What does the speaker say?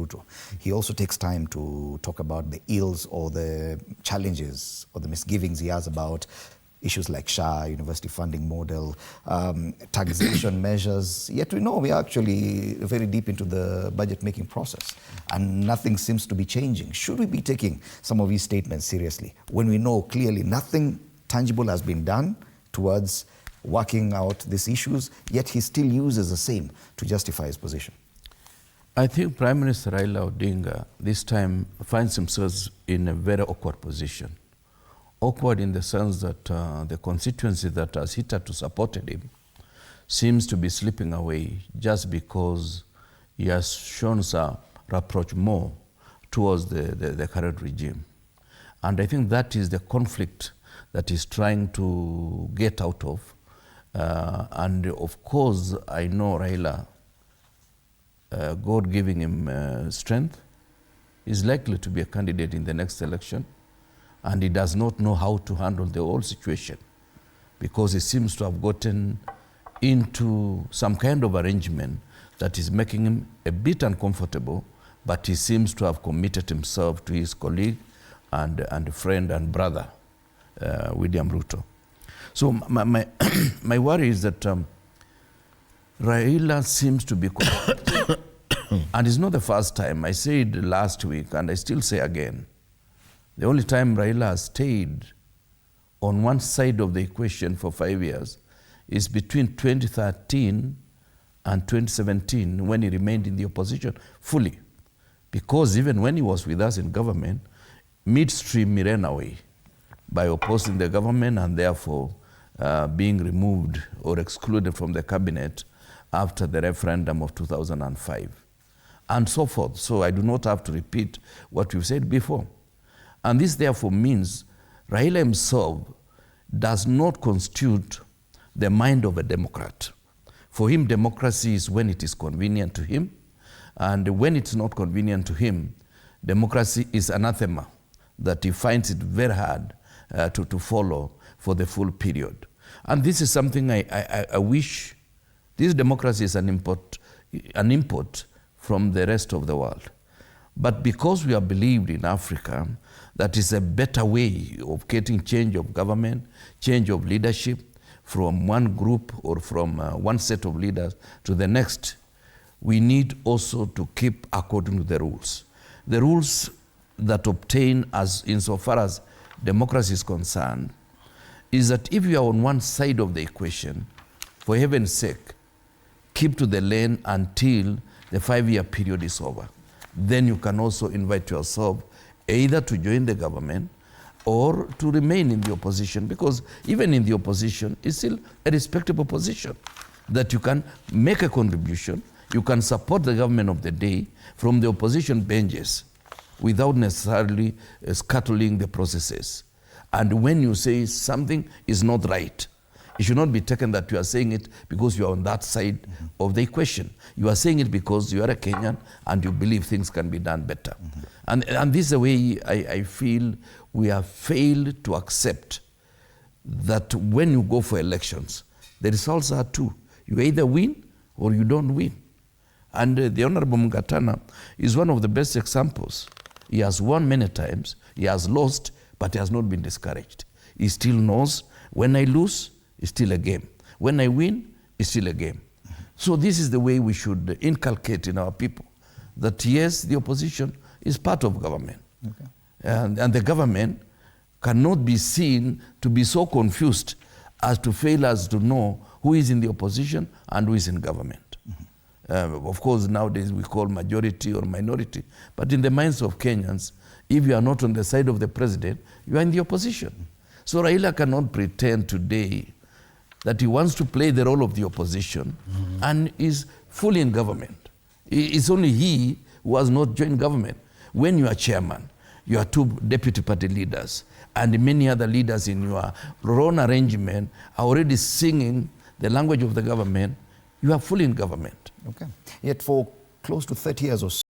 Kipruto. He also takes time to talk about the ills or the challenges or the misgivings he has about issues like SHA, university funding model, taxation measures. Yet we know we are actually very deep into the budget-making process and nothing seems to be changing. Should we be taking some of these statements seriously when we know clearly nothing tangible has been done towards working out these issues, yet he still uses the same to justify his position? I think Prime Minister Raila Odinga this time finds himself in a very awkward position. Awkward in the sense that the constituency that has hitherto supported him seems to be slipping away just because he has shown some approach more towards the current regime. And I think that is the conflict that he's trying to get out of. And of course, I know Raila, God giving him strength, is likely to be a candidate in the next election. And he does not know how to handle the whole situation because he seems to have gotten into some kind of arrangement that is making him a bit uncomfortable, but he seems to have committed himself to his colleague and friend and brother, William Ruto. So my worry is that Raila seems to be and it's not the first time. I said last week and I still say again, the only time Raila has stayed on one side of the equation for 5 years is between 2013 and 2017 when he remained in the opposition fully. Because even when he was with us in government, midstream he ran away by opposing the government and therefore being removed or excluded from the cabinet after the referendum of 2005 and so forth. So I do not have to repeat what we've said before. And this therefore means Raila himself does not constitute the mind of a Democrat. For him, democracy is when it is convenient to him, and when it's not convenient to him, democracy is anathema that he finds it very hard to follow for the full period. And this is something I wish. This democracy is an import from the rest of the world. But because we have believed in Africa, that is a better way of getting change of government, change of leadership from one group or from one set of leaders to the next, we need also to keep according to the rules. The rules that obtain as insofar as democracy is concerned is that if you are on one side of the equation, for heaven's sake, keep to the lane until the 5-year period is over. Then you can also invite yourself either to join the government or to remain in the opposition, because even in the opposition, it's still a respectable position that you can make a contribution, you can support the government of the day from the opposition benches without necessarily scuttling the processes. And when you say something is not right, it should not be taken that you are saying it because you are on that side of the equation. You are saying it because you are a Kenyan and you believe things can be done better. And this is the way I feel we have failed to accept that when you go for elections, the results are two. You either win or you don't win. And the Honorable Mungatana is one of the best examples. He has won many times, he has lost, but he has not been discouraged. He still knows, when I lose, it's still a game. When I win, it's still a game. So this is the way we should inculcate in our people, that yes, the opposition is part of government. Okay. And the government cannot be seen to be so confused as to fail us to know who is in the opposition and who is in government. Of course, nowadays we call majority or minority, but in the minds of Kenyans, if you are not on the side of the president, you are in the opposition. So Raila cannot pretend today that he wants to play the role of the opposition and is fully in government. It's only he who has not joined government. When you are chairman, you are two deputy party leaders, and many other leaders in your own arrangement are already singing the language of the government. You are fully in government. Okay. Yet for close to 30 years or so,